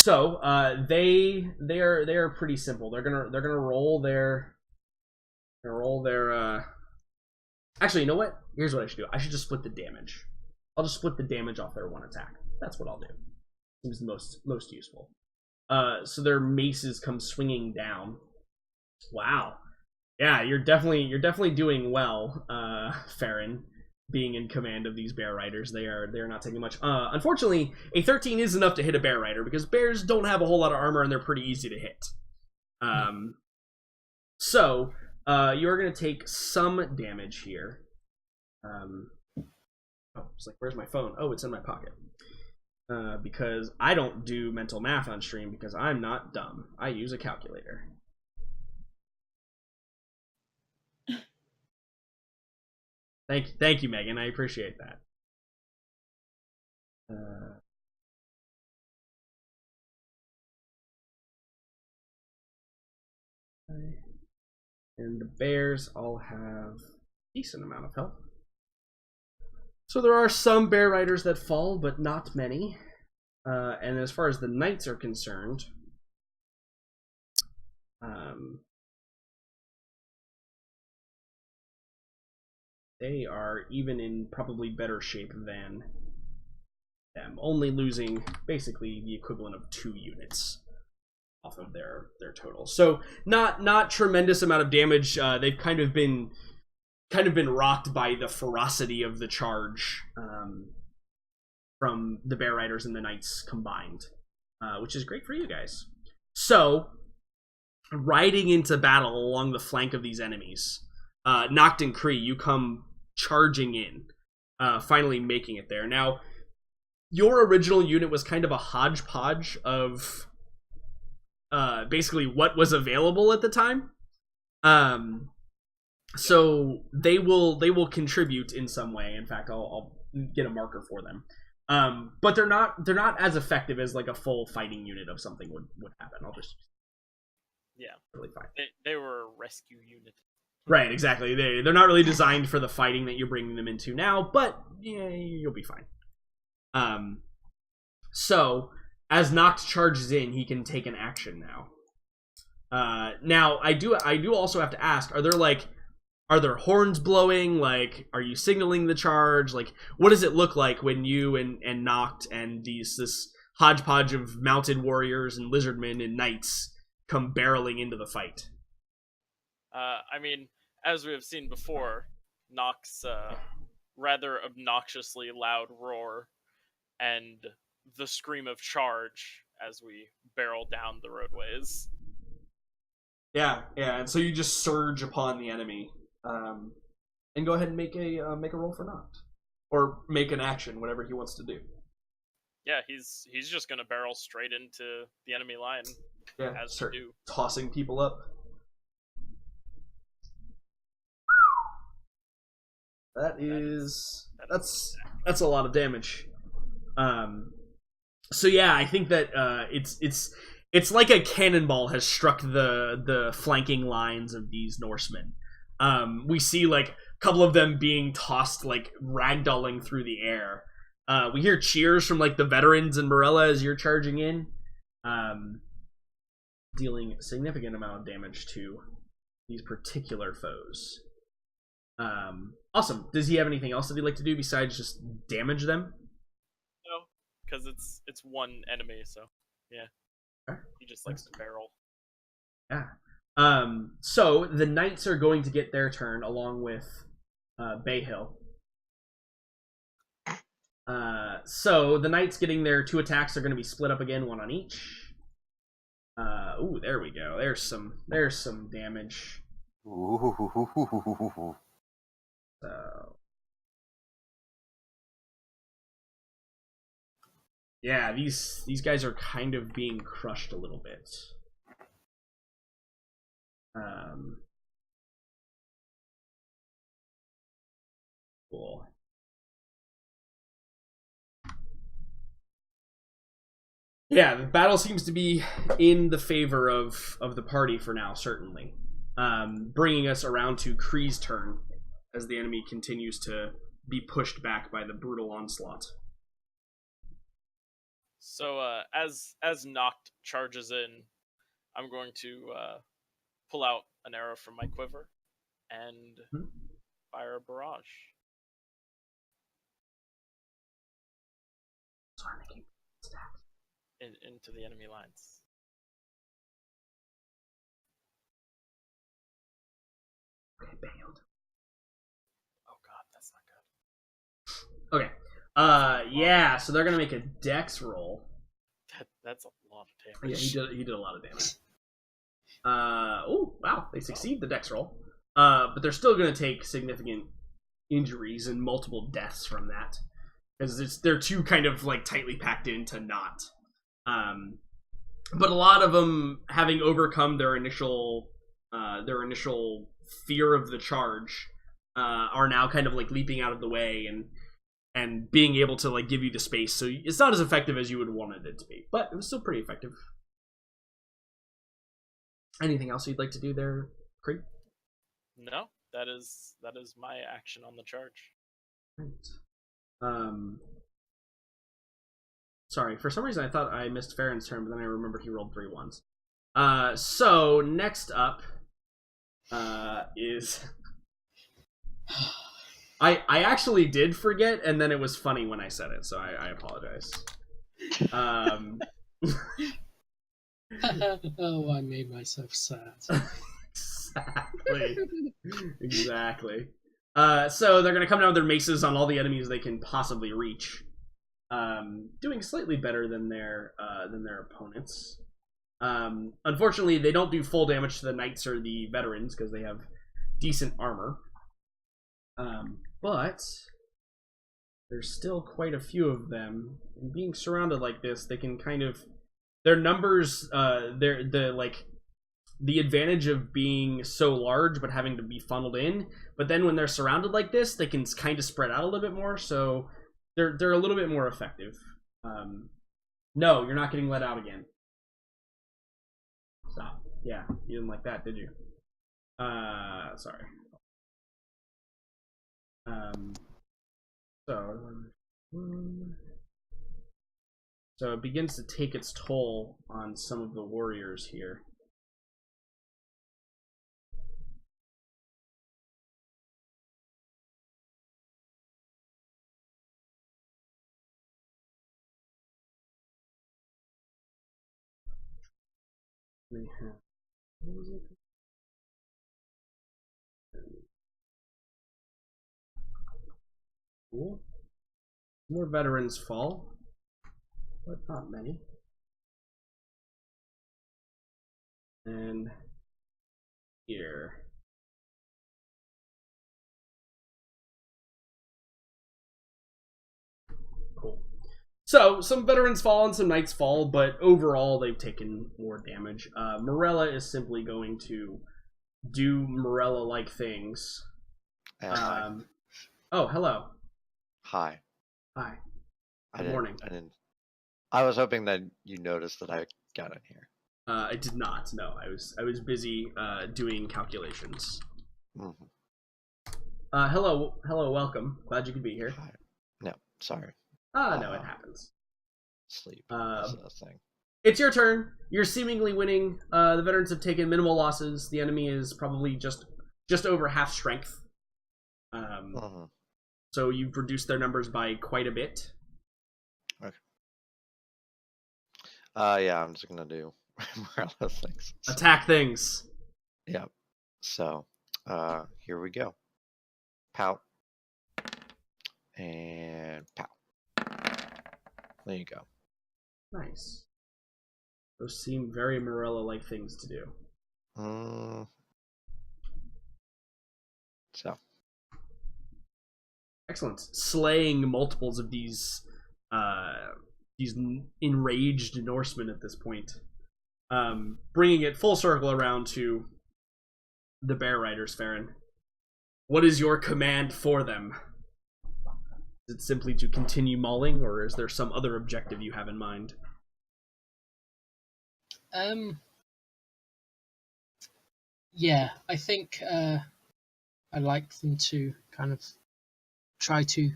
So they are pretty simple. They're gonna roll their. Actually, you know what? Here's what I should do. I should just split the damage. I'll just split the damage off their one attack. That's what I'll do. Seems the most useful. So their maces come swinging down. Wow. Yeah, you're definitely doing well, Farron, being in command of these bear riders. They're not taking much. Unfortunately, a 13 is enough to hit a bear rider because bears don't have a whole lot of armor and they're pretty easy to hit. So you're gonna take some damage here. It's like, where's my phone? Oh, it's in my pocket. Because I don't do mental math on stream because I'm not dumb. I use a calculator. Thank you, Megan. I appreciate that. And the bears all have a decent amount of health. So there are some bear riders that fall, but not many. And as far as the knights are concerned, they are even in probably better shape than them, only losing basically the equivalent of 2 units off of their total. So not tremendous amount of damage. They've kind of been rocked by the ferocity of the charge from the bear riders and the knights combined, which is great for you guys. So riding into battle along the flank of these enemies, Noct and Kree, you come charging in, finally making it there. Now, your original unit was kind of a hodgepodge of basically what was available at the time. So they will contribute in some way. In fact, I'll get a marker for them. But they're not as effective as like a full fighting unit of something would happen. I'll just really fine. They were a rescue unit. Right, exactly. They're not really designed for the fighting that you're bringing them into now, but yeah, you'll be fine. So as Noct charges in, he can take an action now. Now I do also have to ask: are there horns blowing? Like, are you signaling the charge? Like, what does it look like when you and Noct and this hodgepodge of mounted warriors and lizardmen and knights come barreling into the fight? I mean, as we have seen before, Noct's rather obnoxiously loud roar and the scream of charge as we barrel down the roadways. Yeah, and so you just surge upon the enemy, and go ahead and make a roll for Noct, or make an action, whatever he wants to do. Yeah, he's just gonna barrel straight into the enemy line. Yeah, as start you do. Tossing people up. That's a lot of damage. So yeah, I think that it's like a cannonball has struck the flanking lines of these Norsemen. We see like a couple of them being tossed, like ragdolling through the air. We hear cheers from like the veterans and Morella as you're charging in, dealing a significant amount of damage to these particular foes. Awesome. Does he have anything else that he'd like to do besides just damage them? No, because it's one enemy, so yeah. Okay. He just likes to barrel. Yeah. So the knights are going to get their turn along with Bayhill. So the knights getting their 2 attacks are going to be split up again, 1 on each. Ooh, there we go. There's some damage. So yeah, these guys are kind of being crushed a little bit. Cool. Yeah, the battle seems to be in the favor of the party for now, certainly. Bringing us around to Kree's turn as the enemy continues to be pushed back by the brutal onslaught. So as Noct charges in, I'm going to pull out an arrow from my quiver and fire a barrage. Into the enemy lines. Okay, bailed. Oh god, that's not good. Okay. Yeah, so they're gonna make a dex roll. That's a lot of damage. Yeah, he did a lot of damage. Oh, wow, they succeed the dex roll. But they're still gonna take significant injuries and multiple deaths from that. Because they're too kind of like tightly packed into not. But a lot of them, having overcome their initial fear of the charge, are now kind of like leaping out of the way and being able to like give you the space. So it's not as effective as you would wanted it to be, but it was still pretty effective. Anything else you'd like to do there, Creek? No, that is my action on the charge. Right. Sorry, for some reason I thought I missed Farron's turn, but then I remembered he rolled 3 ones. So next up is I actually did forget, and then it was funny when I said it, so I apologize. Oh, I made myself sad. Exactly. So they're gonna come down with their maces on all the enemies they can possibly reach. Doing slightly better than their opponents. Unfortunately, they don't do full damage to the knights or the veterans because they have decent armor. But there's still quite a few of them. And being surrounded like this, they can kind of their numbers. The advantage of being so large but having to be funneled in. But then when they're surrounded like this, they can kind of spread out a little bit more. So they're a little bit more effective. No, you're not getting let out again. Stop. Yeah, you didn't like that, did you? Sorry. So it begins to take its toll on some of the warriors here. They have, what was it? Cool. More veterans fall, but not many. And here. Cool. So, some veterans fall and some knights fall, but overall they've taken more damage. Morella is simply going to do Morella-like things. Oh, hello. Hi. Hi. Good morning. I was hoping that you noticed that I got in here. I did not. No, I was busy doing calculations. Mm-hmm. Hello, welcome. Glad you could be here. Hi. No, sorry. No, it happens. Sleep. That's a thing. It's your turn. You're seemingly winning. The veterans have taken minimal losses. The enemy is probably just over half strength. So you've reduced their numbers by quite a bit. Okay. Yeah, I'm just gonna do Morella things. So. Attack things. Yep. So, here we go. Pout. And pout. There you go. Nice. Those seem very Morella-like things to do. So. Excellent. Slaying multiples of these enraged Norsemen at this point. Bringing it full circle around to the Bear Riders, Farron. What is your command for them? Is it simply to continue mauling, or is there some other objective you have in mind? Yeah, I think I'd like them to kind of try to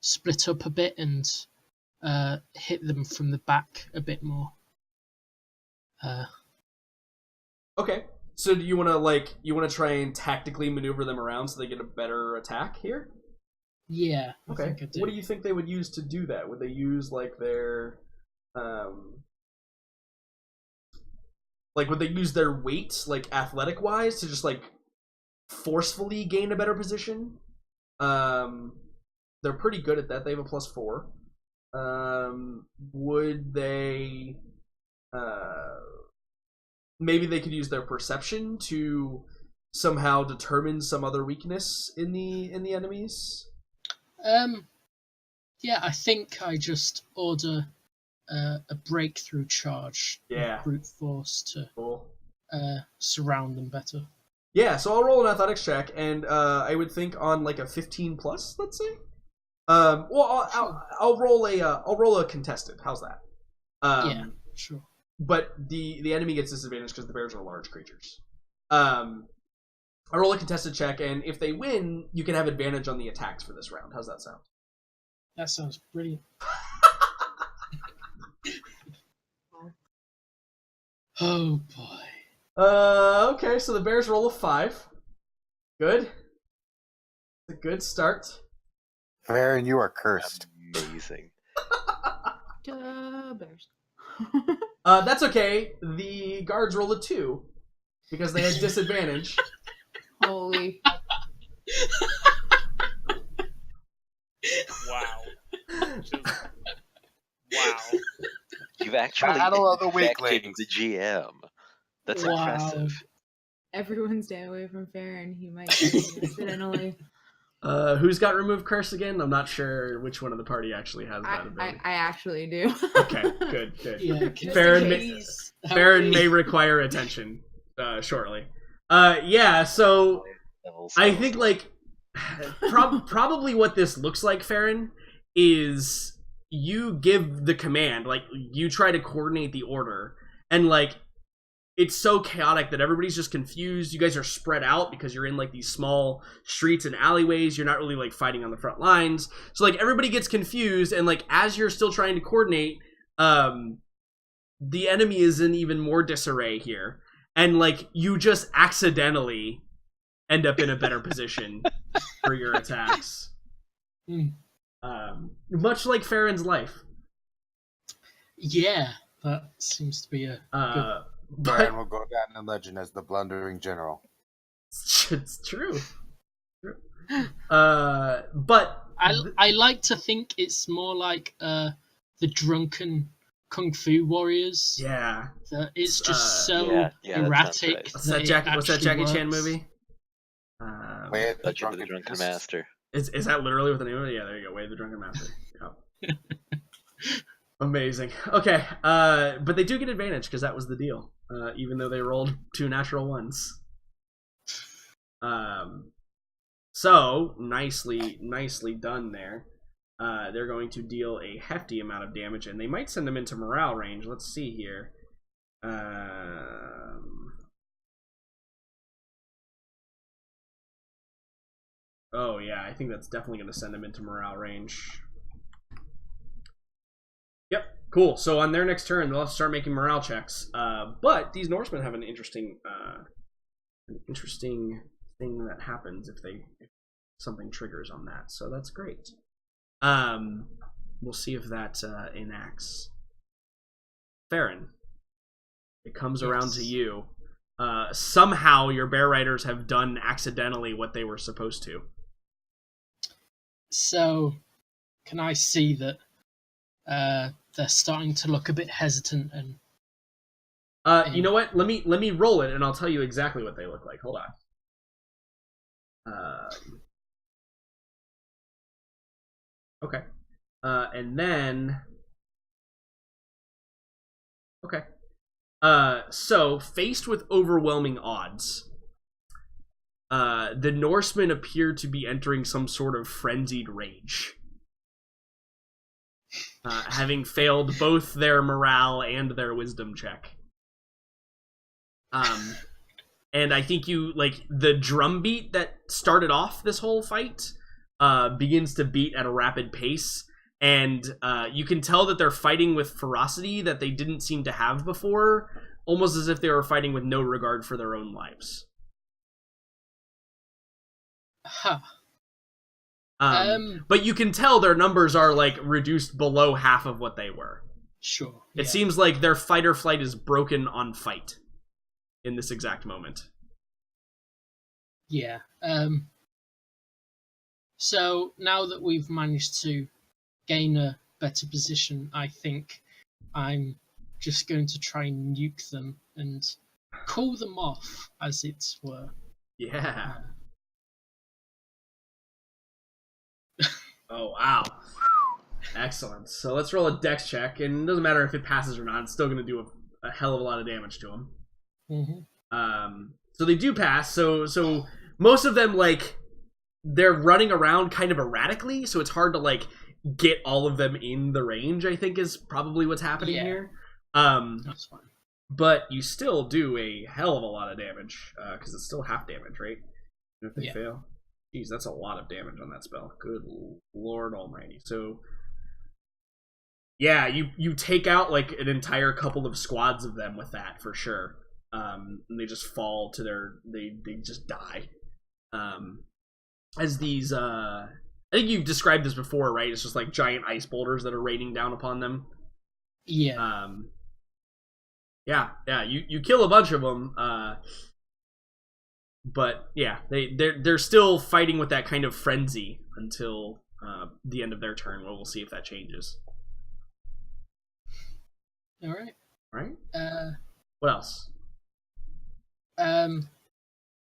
split up a bit and hit them from the back a bit more. Okay. So do you want to try and tactically maneuver them around so they get a better attack here? Yeah, I Okay. think I do. What do you think they would use to do that? Would they use their would they use their weight, athletic wise, to just forcefully gain a better position? They're pretty good at that. They have a +4. Would they maybe they could use their perception to somehow determine some other weakness in the enemies? Yeah, I think I just order a breakthrough charge. Yeah. With brute force to Cool. surround them better. Yeah, so I'll roll an athletics check, and I would think on a 15+, let's say. I'll roll a contested. How's that? Yeah, sure. But the enemy gets disadvantage because the bears are large creatures. I roll a contested check, and if they win, you can have advantage on the attacks for this round. How's that sound? That sounds brilliant. Oh boy. Okay, so the bears roll a 5. Good. It's a good start. Farron, you are cursed. Amazing. Bears. That's okay. The guards roll a 2 because they had disadvantage. Holy. Wow. Wow. You've actually Battle of the infected Weaklings. the GM. That's Wow. impressive. Everyone stay away from Farron. He might get me accidentally. Who's got remove curse again? I'm not sure which one of the party actually has that I ability. actually do. Okay, good. Yeah, Farron may require attention shortly. Yeah, so I think probably what this looks like, Farron, is you give the command, you try to coordinate the order, and it's so chaotic that everybody's just confused. You guys are spread out because you're in these small streets and alleyways. You're not really fighting on the front lines. So everybody gets confused, and as you're still trying to coordinate, the enemy is in even more disarray here. And you just accidentally end up in a better position for your attacks. Much like Farron's life. Yeah, that seems to be a good... Farron will go down in legend as the blundering general. It's true. But I like to think it's more like the drunken kung fu warriors. Yeah, That it's just so yeah, that sounds erratic. right. what's that Jackie Chan works. movie? Way at the Legend of the Drunken Beast. Master. Is that literally what the name of it? Yeah, there you go. Way of the Drunken Master. Yep. Amazing. Okay, but they do get advantage because that was the deal. Even though they rolled 2 natural ones. So nicely done there. They're going to deal a hefty amount of damage, and they might send them into morale range. Let's see here. Oh yeah, I think that's definitely going to send them into morale range. Yep, cool. So on their next turn, they'll have to start making morale checks. But these Norsemen have an interesting thing that happens if something triggers on that. So that's great. We'll see if that enacts. Farron, it comes around to you. Somehow your bear riders have done accidentally what they were supposed to. So, can I see that they're starting to look a bit hesitant and? You know what? Let me roll it, and I'll tell you exactly what they look like. Hold on. Okay. And then. Okay. So faced with overwhelming odds, the Norsemen appear to be entering some sort of frenzied rage. Having failed both their morale and their wisdom check. And I think the drum beat that started off this whole fight begins to beat at a rapid pace, and you can tell that they're fighting with ferocity that they didn't seem to have before, almost as if they were fighting with no regard for their own lives. Huh. But you can tell their numbers are like reduced below half of what they were. Sure. It seems like their fight or flight is broken on fight in this exact moment. Yeah. So now that we've managed to gain a better position, I think I'm just going to try and nuke them and cool them off, as it were. Yeah. Oh, wow. Excellent. So let's roll a dex check, and it doesn't matter if it passes or not, it's still going to do a hell of a lot of damage to them. Mm-hmm. So they do pass, so most of them, like, they're running around kind of erratically, so it's hard to, like, get all of them in the range, I think is probably what's happening here. That's fine. But you still do a hell of a lot of damage, because it's still half damage, right? If they fail. Jeez, that's a lot of damage on that spell. Good Lord Almighty. So, yeah, you take out like an entire couple of squads of them with that for sure. And they just fall to they just die. As these, I think you've described this before, right? It's just like giant ice boulders that are raining down upon them. Yeah. Yeah. You kill a bunch of them. But yeah, they're still fighting with that kind of frenzy until the end of their turn. Well, we'll see if that changes. All right. What else?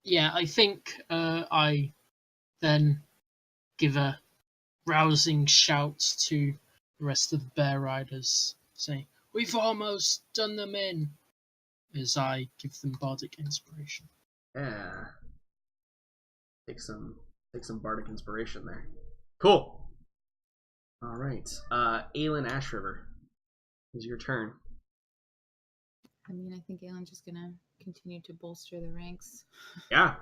Yeah, I think I then give a rousing shout to the rest of the bear riders, saying, "We've almost done them in," as I give them bardic inspiration. Yeah. Take some bardic inspiration there. Cool. All right. Aelin Ashriver, it's your turn. I mean, I think Aelin's just gonna continue to bolster the ranks. Yeah.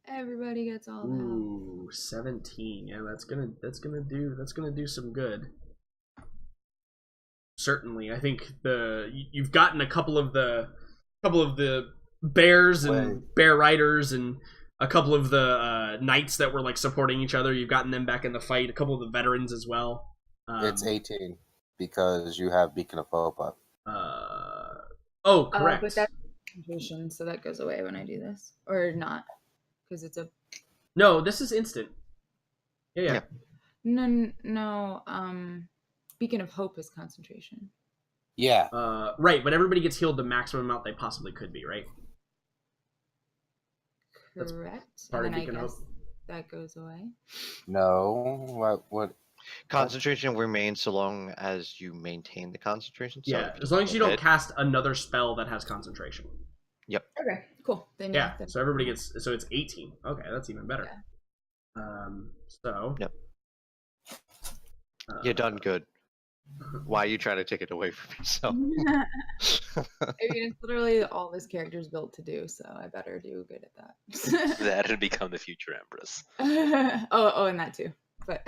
Everybody gets all that. Ooh, 17. Yeah, that's gonna do some good. Certainly, I think you've gotten a couple of the bears and bear riders and a couple of the knights that were like supporting each other. You've gotten them back in the fight. A couple of the veterans as well. It's 18 because you have Beacon of Hope up. Oh, correct. But that's concentration, so that goes away when I do this, or not, because it's a. No, this is instant. Yeah. No. Beacon of Hope is concentration. Yeah. Right, but everybody gets healed the maximum amount they possibly could be, right? Correct. Part and of then Beacon I of guess Hope. that goes away. No. What? Concentration remains so long as you maintain the concentration. So Yeah, as long as you don't cast another spell that has concentration. Yep. Okay, cool. Then Yeah, so everybody gets, so it's 18. Okay, that's even better. Yeah. So. Yep. You done good. Why are you trying to take it away from yourself? I mean, it's literally all this character's built to do, so I better do good at that. That and become the future Empress. oh, and that too. But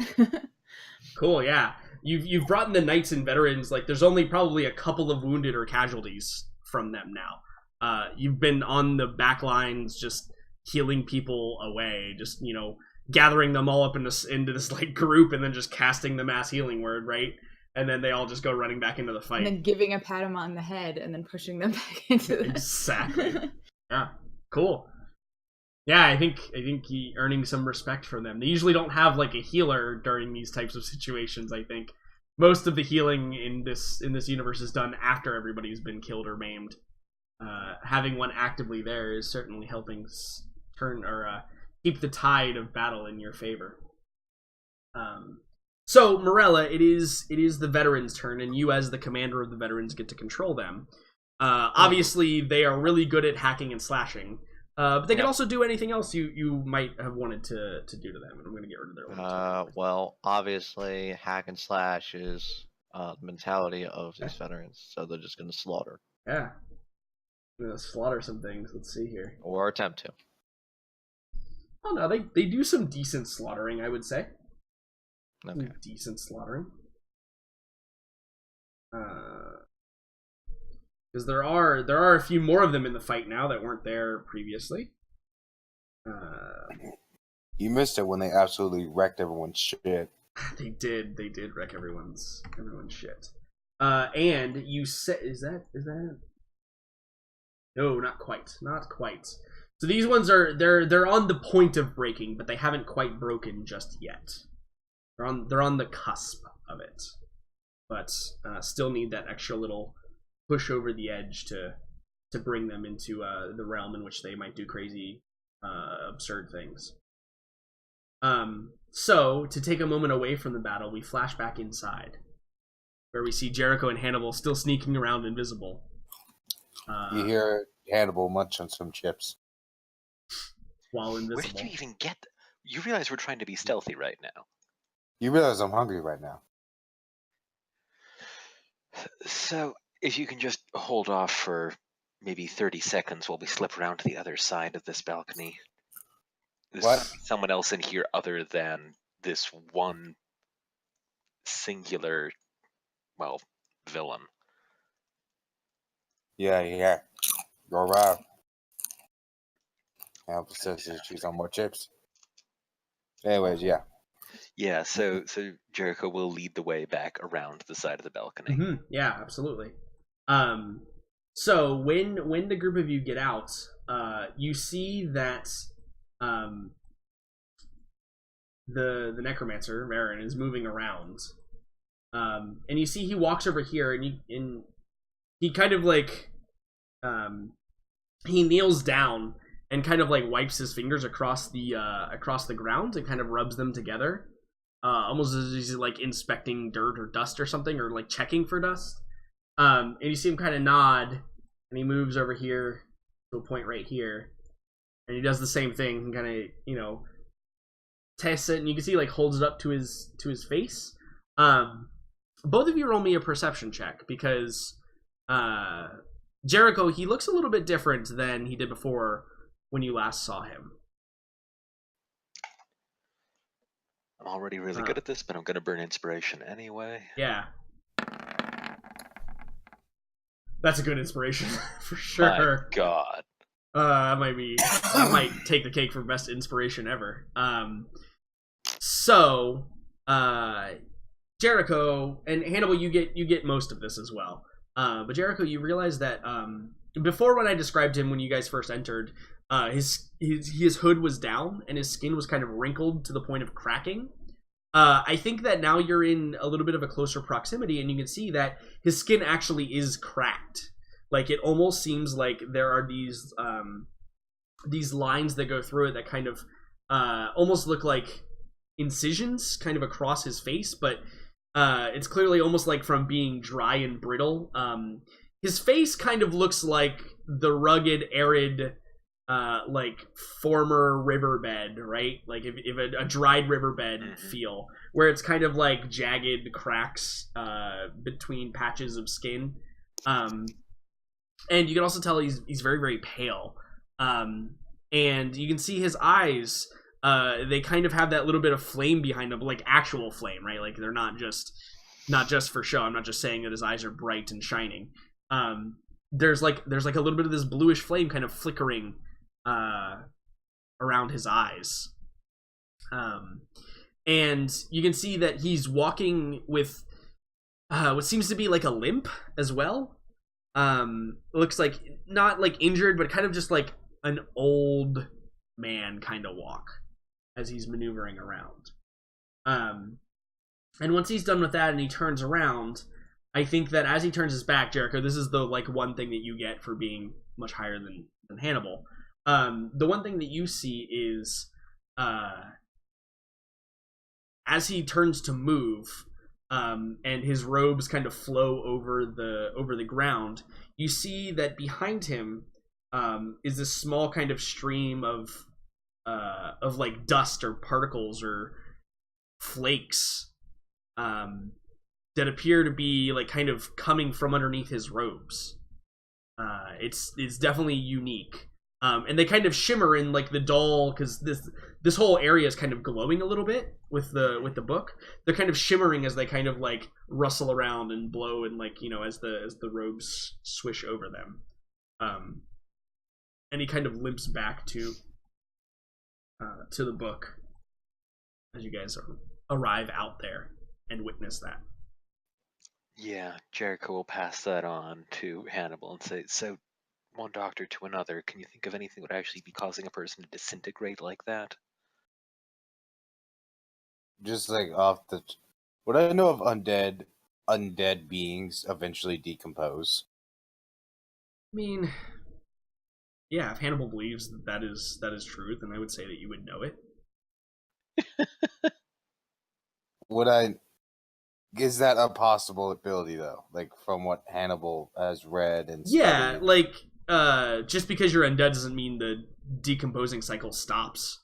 Cool, yeah. You've brought in the knights and veterans. Like, there's only probably a couple of wounded or casualties from them now. You've been on the back lines, just healing people away, just gathering them all up into this like group, and then just casting the mass healing word, right? And then they all just go running back into the fight. and then giving a pat on the head, and then pushing them back into the Exactly. Yeah. Cool. Yeah, I think he earning some respect from them. They usually don't have like a healer during these types of situations. I think most of the healing in this universe is done after everybody's been killed or maimed. Having one actively there is certainly helping keep the tide of battle in your favor. So Morella, it is the veterans' turn, and you as the commander of the veterans get to control them. Obviously, they are really good at hacking and slashing. But they can also do anything else you might have wanted to do to them, and I'm going to get rid of their one. Well, obviously, hack and slash is the mentality of these veterans, so they're just going to slaughter. Yeah. I'm going to slaughter some things. Let's see here. Or attempt to. Oh, no, they do some decent slaughtering, I would say. Okay. Decent slaughtering. Because there are a few more of them in the fight now that weren't there previously. You missed it when they absolutely wrecked everyone's shit. They did wreck everyone's shit. And you said, is that? No, not quite. So these ones they're on the point of breaking, but they haven't quite broken just yet. They're on the cusp of it, but still need that extra little push over the edge to bring them into the realm in which they might do crazy, absurd things. So to take a moment away from the battle, we flash back inside, where we see Jericho and Hannibal still sneaking around invisible. You hear Hannibal munch on some chips. While invisible. Where did you even get? You realize we're trying to be stealthy right now. You realize I'm hungry right now. So, if you can just hold off for maybe 30 seconds while we slip around to the other side of this balcony. There's What? someone else in here other than this one singular, well, villain. Yeah. You're right. Hannibal says to choose on more chips. Anyways, yeah. Yeah, so Jericho will lead the way back around the side of the balcony. Mm-hmm. Yeah, absolutely. So when the group of you get out, you see that the necromancer Marin is moving around, and you see he walks over here, and he kind of like he kneels down and kind of like wipes his fingers across the ground and kind of rubs them together, almost as he's like inspecting dirt or dust or something, or like checking for dust. And you see him kind of nod, and he moves over here to a point right here, and he does the same thing and kind of tests it, and you can see he like holds it up to his face. Both of you roll me a perception check, because Jericho, he looks a little bit different than he did before when you last saw him. I'm already really good at this, but I'm going to burn inspiration anyway. Yeah. That's a good inspiration, for sure. My God. I might take the cake for best inspiration ever. So, Jericho and Hannibal, you get most of this as well. But Jericho, you realize that before, when I described him when you guys first entered, his hood was down and his skin was kind of wrinkled to the point of cracking. I think that now you're in a little bit of a closer proximity, and you can see that his skin actually is cracked. Like, it almost seems like there are these lines that go through it that kind of almost look like incisions kind of across his face, but it's clearly almost like from being dry and brittle. His face kind of looks like the rugged, arid, like former riverbed, right? Like if a dried riverbed feel, where it's kind of like jagged cracks between patches of skin. And you can also tell he's very, very pale. And you can see his eyes, they kind of have that little bit of flame behind them, like actual flame, right? Like they're not just for show. I'm not just saying that his eyes are bright and shining. There's like a little bit of this bluish flame kind of flickering around his eyes. And you can see that he's walking with what seems to be like a limp as well. Looks like not like injured, but kind of just like an old man kind of walk as he's maneuvering around. And once he's done with that and he turns around, I think that as he turns his back, Jericho, this is the like one thing that you get for being much higher than Hannibal. The one thing that you see is as he turns to move, and his robes kind of flow over the ground, you see that behind him is this small kind of stream of like dust or particles or flakes that appear to be like kind of coming from underneath his robes. It's definitely unique. And they kind of shimmer in like the dull, because this whole area is kind of glowing a little bit with the book. They're kind of shimmering as they kind of like rustle around and blow, and like, you know, as the robes swish over them. And he kind of limps back to the book as you guys arrive out there and witness that. Yeah, Jericho will pass that on to Hannibal and say, so, one doctor to another, can you think of anything that would actually be causing a person to disintegrate like that? Just like off the... What I know of undead beings eventually decompose. I mean, yeah, if Hannibal believes that is true, then I would say that you would know it. Is that a possible ability, though? Like, from what Hannibal has read and Yeah, studied? like, just because you're undead doesn't mean the decomposing cycle stops.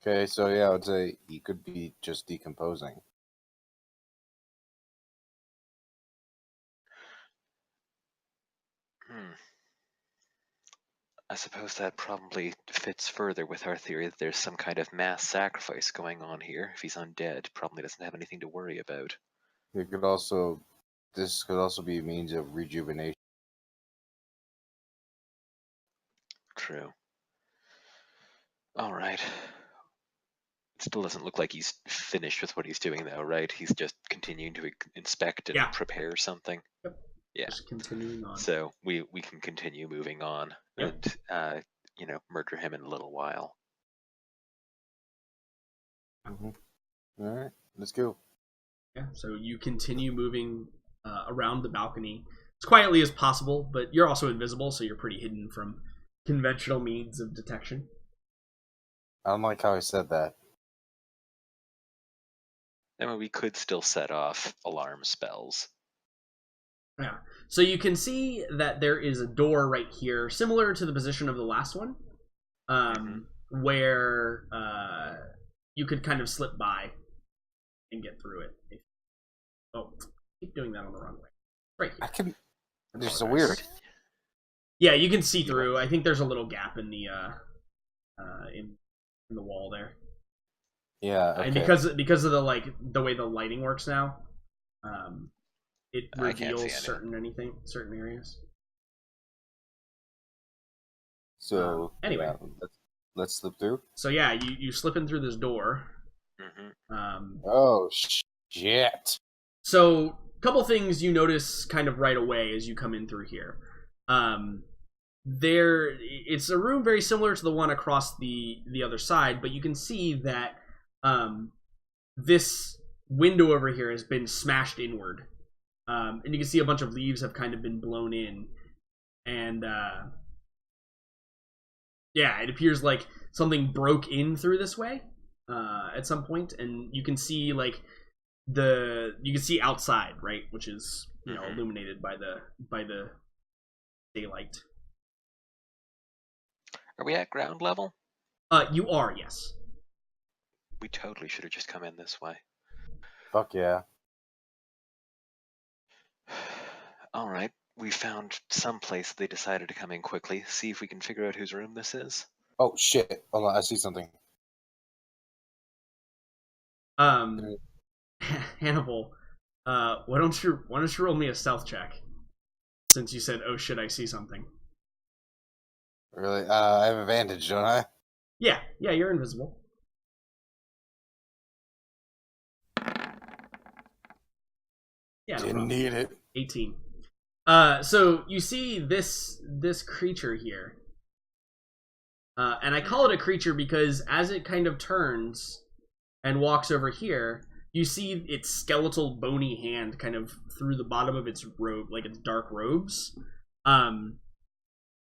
Okay, so yeah, I would say he could be just decomposing. I suppose that probably fits further with our theory that there's some kind of mass sacrifice going on here. If he's undead, probably doesn't have anything to worry about. This could also be a means of rejuvenation. True. All right. It still doesn't look like he's finished with what he's doing, though, right? He's just continuing to inspect and prepare something. Yep. Yeah. Just continuing on. So we can continue moving on and murder him in a little while. Mm-hmm. All right, let's go. Yeah. So you continue moving around the balcony as quietly as possible, but you're also invisible, so you're pretty hidden from conventional means of detection. I don't like how I said that. I mean, we could still set off alarm spells. Yeah. So you can see that there is a door right here, similar to the position of the last one, where you could kind of slip by and get through it. Oh, keep doing that on the wrong way. Right here. I can. This is so weird. Yeah, you can see through. I think there's a little gap in the in the wall there. Yeah, okay. And because of the way the lighting works now, it reveals certain areas. So anyway, yeah, let's slip through. So yeah, you slip in through this door. Oh shit! So a couple things you notice kind of right away as you come in through here. It's a room very similar to the one across the other side, but you can see that this window over here has been smashed inward, and you can see a bunch of leaves have kind of been blown in, and it appears like something broke in through this way at some point, and you can see like you can see outside, right, which is illuminated by the daylight. Are we at ground level? You are, yes. We totally should have just come in this way. Fuck yeah. All right, we found some place they decided to come in quickly. See if we can figure out whose room this is. Oh shit! Hold on, I see something. Hannibal, why don't you roll me a stealth check? Since you said, "Oh shit, I see something." Really? I have advantage, don't I? Yeah, you're invisible. Yeah, didn't need it. 18. So you see this creature here, and I call it a creature because as it kind of turns and walks over here, you see its skeletal, bony hand kind of through the bottom of its robe, like its dark robes.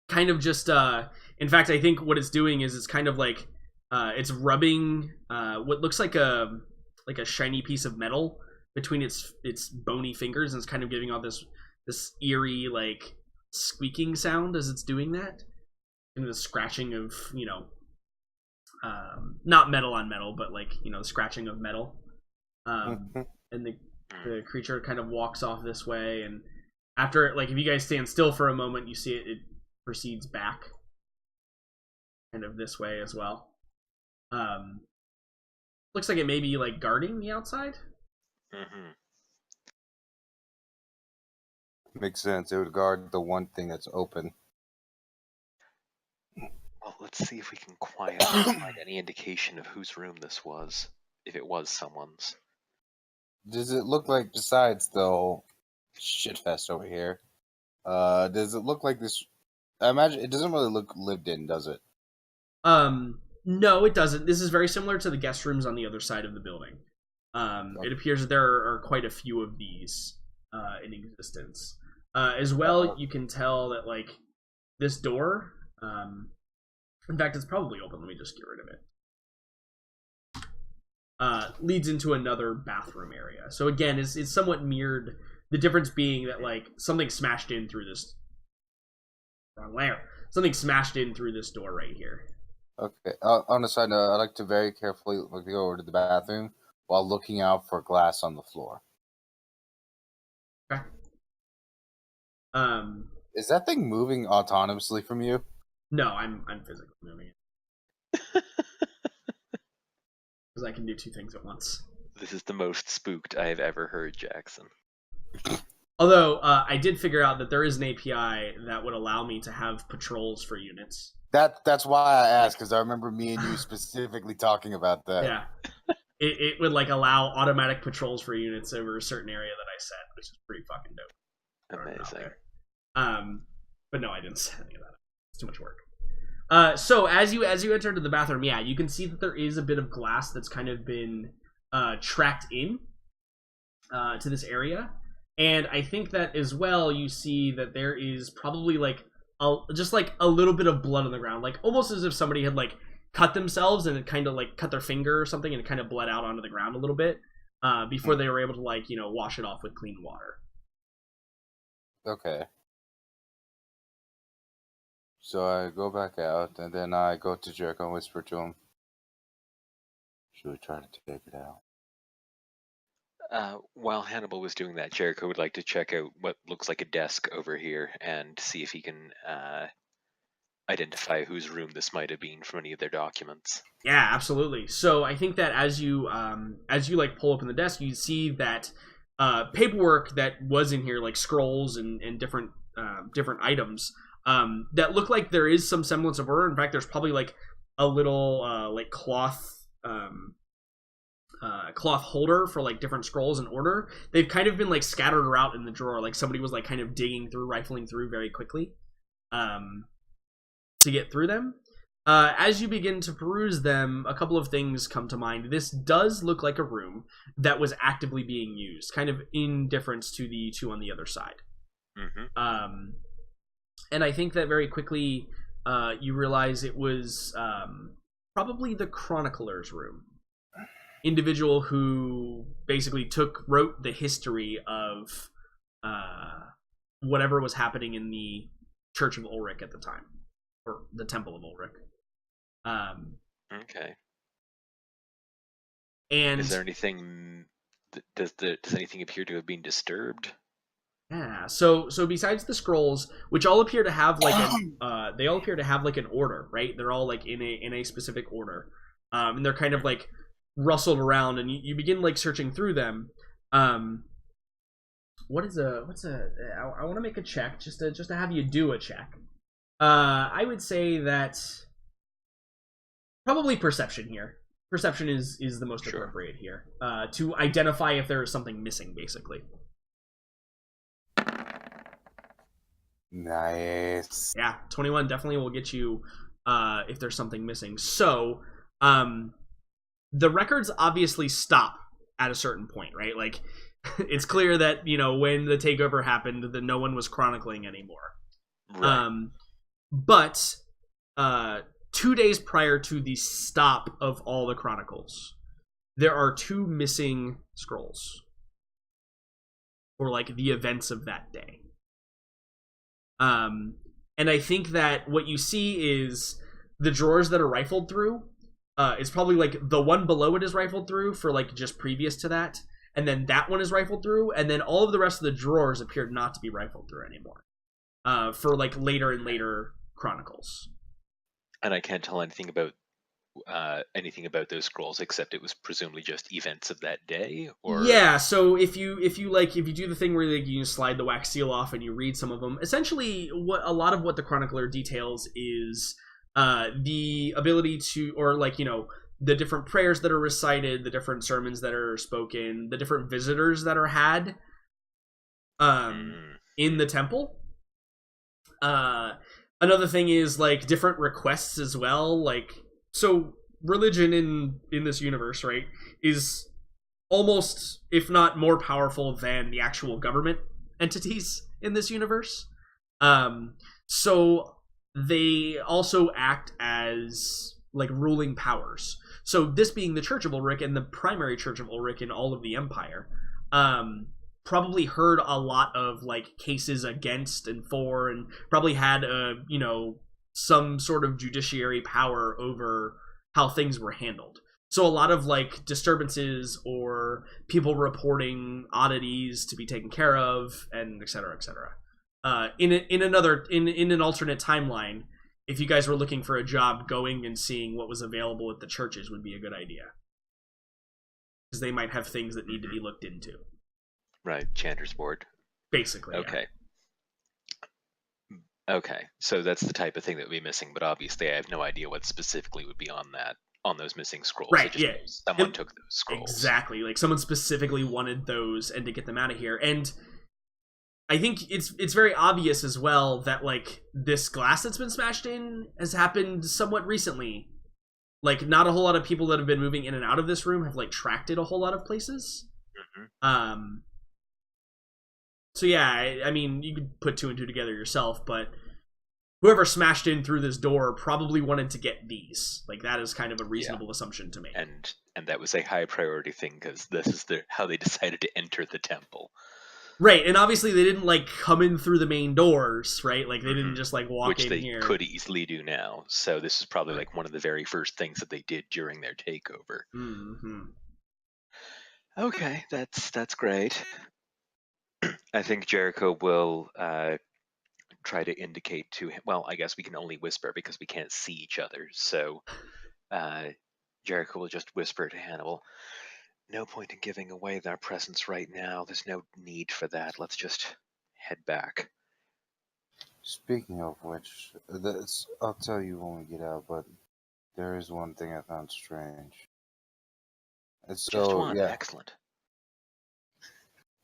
Kind of just, in fact, I think what it's doing is it's kind of like, it's rubbing what looks like a shiny piece of metal between its bony fingers, and it's kind of giving off this eerie, like, squeaking sound as it's doing that. And the scratching of, not metal on metal, but like, the scratching of metal. And the creature kind of walks off this way, and after, like, if you guys stand still for a moment, you see it proceeds back, kind of this way as well. Looks like it may be like guarding the outside. Mm-hmm. Makes sense. It would guard the one thing that's open. Well, let's see if we can quietly find any indication of whose room this was, if it was someone's. Does it look like, besides the whole shitfest over here, does it look like this? I imagine it doesn't really look lived in, does it? No, it doesn't. This is very similar to the guest rooms on the other side of the building. It appears that there are quite a few of these in existence. As well, you can tell that like this door. In fact, it's probably open. Let me just get rid of it. Leads into another bathroom area. So again, it's somewhat mirrored. The difference being that like something smashed in through this wrong layer. Something smashed in through this door right here. Okay. On a side note, I like to very carefully go over to the bathroom while looking out for glass on the floor. Okay. Is that thing moving autonomously from you? No, I'm physically moving it. Because I can do two things at once. This is the most spooked I have ever heard, Jackson. Although, I did figure out that there is an API that would allow me to have patrols for units. That's why I asked, because I remember me and you specifically talking about that. Yeah. It would like allow automatic patrols for units over a certain area that I set, which is pretty fucking dope. Amazing. But no, I didn't set any of that. It's too much work. So as you enter into the bathroom, yeah, you can see that there is a bit of glass that's kind of been tracked in to this area, and I think that as well you see that there is probably like just like a little bit of blood on the ground, like almost as if somebody had like cut themselves and it kind of like cut their finger or something and it kind of bled out onto the ground a little bit before they were able to like wash it off with clean water. Okay. So I go back out, and then I go to Jericho and whisper to him, should we try to take it out? While Hannibal was doing that, Jericho would like to check out what looks like a desk over here and see if he can identify whose room this might have been from any of their documents. Yeah, absolutely. So I think that as you like pull open the desk, you see that paperwork that was in here, like scrolls and different items, that look like there is some semblance of order. In fact, there's probably like a little like cloth holder for like different scrolls in order. They've kind of been like scattered around in the drawer, like somebody was like kind of rifling through very quickly to get through them. As you begin to peruse them, a couple of things come to mind. This does look like a room that was actively being used, kind of in difference to the two on the other side. Mm-hmm. And I think that very quickly you realize it was probably the chronicler's room. Individual who basically wrote the history of whatever was happening in the Church of Ulrich at the time, or the Temple of Ulrich. Okay. And is there anything? Does anything appear to have been disturbed? Yeah. So besides the scrolls, which all appear to have like they all appear to have like an order, right? They're all like in a specific order, and they're kind of like rustled around, and you begin like searching through them. I want to make a check just to have you do a check. I would say that probably perception here. Perception is the most appropriate here to identify if there is something missing, basically. Nice. Yeah, 21 definitely will get you if there's something missing. So, the records obviously stop at a certain point, right? Like, it's clear that, when the takeover happened, that no one was chronicling anymore. Right. But 2 days prior to the stop of all the chronicles, there are 2 missing scrolls. Or, like, the events of that day. And I think that what you see is the drawers that are rifled through, it's probably like the one below it is rifled through for like just previous to that, and then that one is rifled through, and then all of the rest of the drawers appeared not to be rifled through anymore. For like later and later chronicles. And I can't tell anything about those scrolls except it was presumably just events of that day, or yeah. So if you do the thing where you slide the wax seal off and you read some of them, essentially a lot of what the chronicler details is the ability to, or the different prayers that are recited, the different sermons that are spoken, the different visitors that are had in the temple. Another thing is different requests as well. So religion in this universe, right, is almost, if not more powerful than the actual government entities in this universe. So they also act as ruling powers. So this being the Church of Ulrich and the primary Church of Ulrich in all of the Empire, probably heard a lot of cases against and for, and probably had some sort of judiciary power over how things were handled. So a lot of disturbances or people reporting oddities to be taken care of, and et cetera, et cetera. In an alternate timeline, if you guys were looking for a job, going and seeing what was available at the churches would be a good idea, because they might have things that need to be looked into. Right, Chanter's board. Basically. Okay. Yeah. Okay, so that's the type of thing that would be missing, but obviously I have no idea what specifically would be on those missing scrolls. Right, I just know someone took those scrolls. Exactly, someone specifically wanted those and to get them out of here. And I think it's very obvious as well that this glass that's been smashed in has happened somewhat recently. Not a whole lot of people that have been moving in and out of this room have tracked it a whole lot of places. Mm-hmm. So yeah, I mean, you could put two and two together yourself, but whoever smashed in through this door probably wanted to get these. That is kind of a reasonable assumption to make. And that was a high priority thing, because this is how they decided to enter the temple. Right, and obviously they didn't come in through the main doors, right? They didn't just walk in here. Which they could easily do now. So this is probably one of the very first things that they did during their takeover. Mm-hmm. Okay, that's great. I think Jericho will try to indicate to him. Well, I guess we can only whisper because we can't see each other. So Jericho will just whisper to Hannibal, "No point in giving away their presence right now. There's no need for that. Let's just head back." Speaking of which, I'll tell you when we get out, but there is one thing I found strange. Just one. Yeah. Excellent.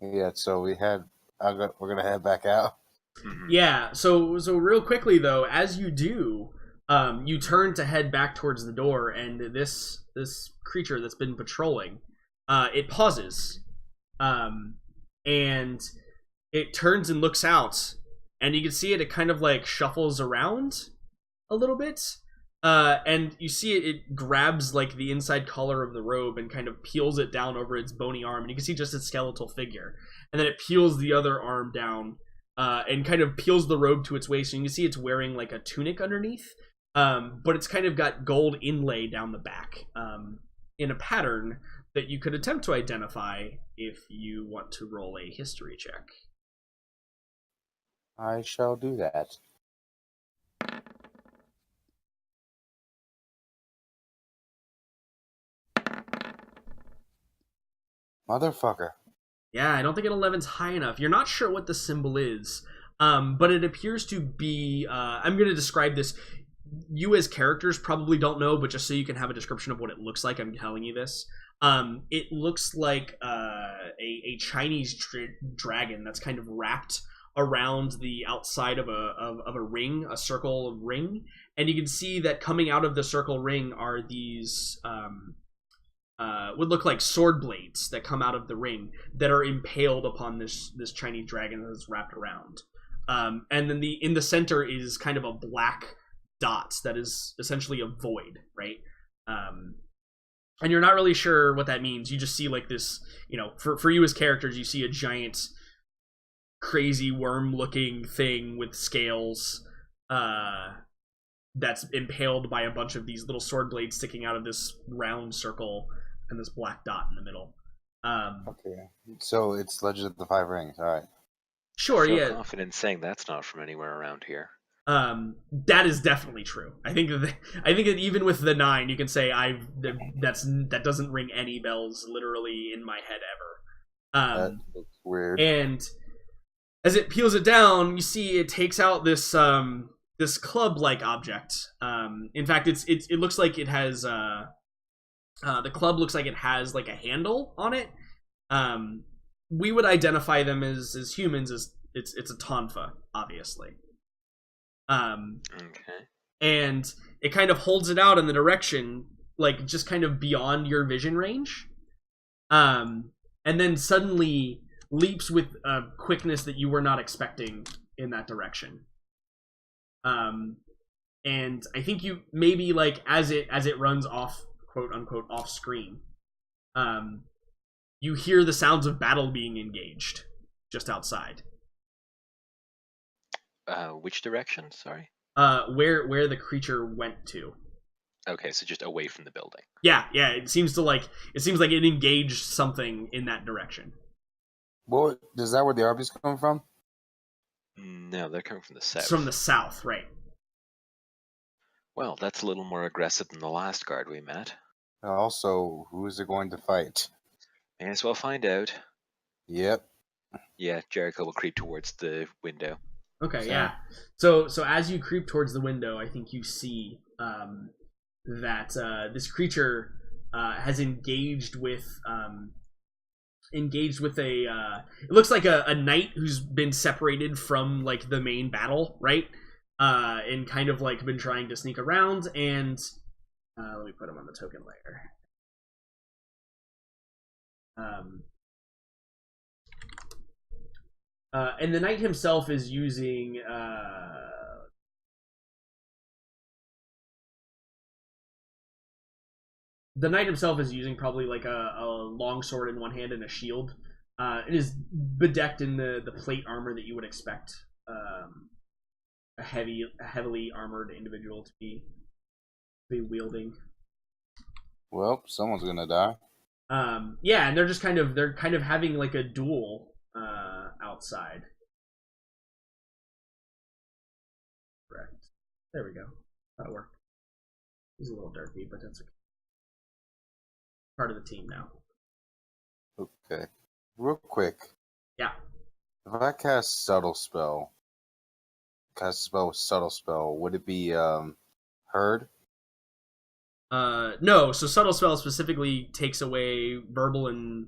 Yeah, so we're gonna head back out. Mm-hmm. Yeah, so real quickly though, as you do, you turn to head back towards the door, and this creature that's been patrolling, it pauses, and it turns and looks out, and you can see it kind of shuffles around a little bit, and you see it grabs the inside collar of the robe and kind of peels it down over its bony arm, and you can see just its skeletal figure, and then it peels the other arm down and kind of peels the robe to its waist, and you can see it's wearing a tunic underneath, but it's kind of got gold inlay down the back in a pattern that you could attempt to identify if you want to roll a history check. I shall do that. Motherfucker. Yeah, I don't think an 11's high enough. You're not sure what the symbol is, but it appears to be... I'm going to describe this. You as characters probably don't know, but just so you can have a description of what it looks like, I'm telling you this. It looks like a Chinese dragon that's kind of wrapped around the outside of a ring, a circle ring, and you can see that coming out of the circle ring are these would look like sword blades that come out of the ring that are impaled upon this Chinese dragon that's wrapped around. And then in the center is kind of a black dot that is essentially a void, right? And you're not really sure what that means. You just see this, for you as characters, you see a giant, crazy worm-looking thing with scales that's impaled by a bunch of these little sword blades sticking out of this round circle and this black dot in the middle. Okay, so it's Legend of the Five Rings. All right. Sure, I feel yeah. confident saying that's not from anywhere around here. That is definitely true. I think that even with the 9, you can say that doesn't ring any bells literally in my head ever. That looks weird. And as it peels it down, you see it takes out this this club-like object. In fact, it looks like it has the club looks like it has like a handle on it. We would identify them as humans as it's a tonfa, obviously. Okay. And it kind of holds it out in the direction, like just kind of beyond your vision range. And then suddenly leaps with a quickness that you were not expecting in that direction. And I think you maybe like as it runs off, quote unquote, off screen, you hear the sounds of battle being engaged just outside. Which direction? Sorry. Where the creature went to. Okay, so just away from the building. Yeah. It seems like it engaged something in that direction. Well, is that where the Arby's come from? No, they're coming from the south. It's from the south, right? Well, that's a little more aggressive than the last guard we met. Also, who is it going to fight? May as well find out. Yep. Yeah, Jericho will creep towards the window. Okay, yeah. So as you creep towards the window, I think you see that this creature has engaged with a. It looks like a knight who's been separated from like the main battle, right? And kind of like been trying to sneak around. And let me put him on the token layer. And the knight himself is using probably like a long sword in one hand and a shield. It is bedecked in the plate armor that you would expect a heavily armored individual to be wielding. Well, someone's gonna die. Yeah, and they're kind of having like a duel outside. Correct. There we go. That worked. He's a little dirty, but that's okay. Part of the team now. Okay. Real quick. Yeah. If I cast subtle spell with subtle spell, would it be heard? No, so subtle spell specifically takes away verbal and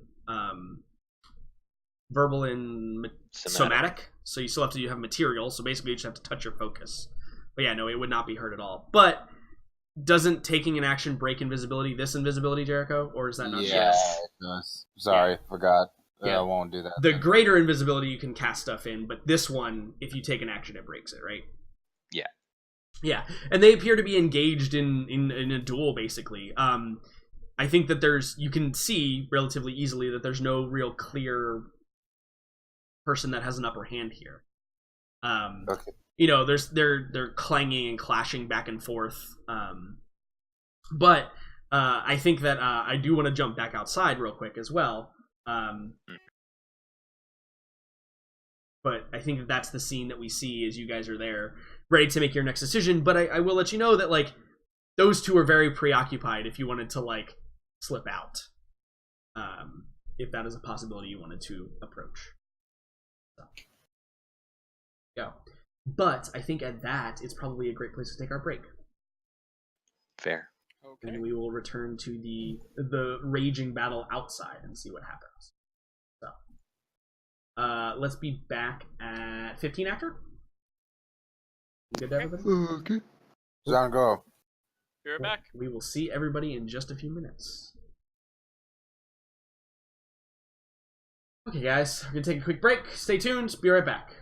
somatic. So you still have to have material, so basically you just have to touch your focus. But yeah, no, it would not be heard at all. But doesn't taking an action break invisibility, this invisibility, Jericho? Or is that not Yeah, it does. Sorry, forgot. Yeah. I won't do that. The greater invisibility you can cast stuff in, but this one, if you take an action, it breaks it, right? Yeah. Yeah, and they appear to be engaged in a duel, basically. I think that you can see relatively easily that there's no real clear person that has an upper hand here. Okay. You know, they're clanging and clashing back and forth. But I think that I do want to jump back outside real quick as well. But I think that's the scene that we see as you guys are there, ready to make your next decision. But I will let you know that like those two are very preoccupied if you wanted to like slip out. If that is a possibility you wanted to approach. So. Go. But I think at that, it's probably a great place to take our break. Fair. Okay. And we will return to the raging battle outside and see what happens. So, let's be back at 15 after. Good to everybody? Okay. John, go. Be right back. We will see everybody in just a few minutes. Okay, guys, we're gonna take a quick break. Stay tuned. Be right back.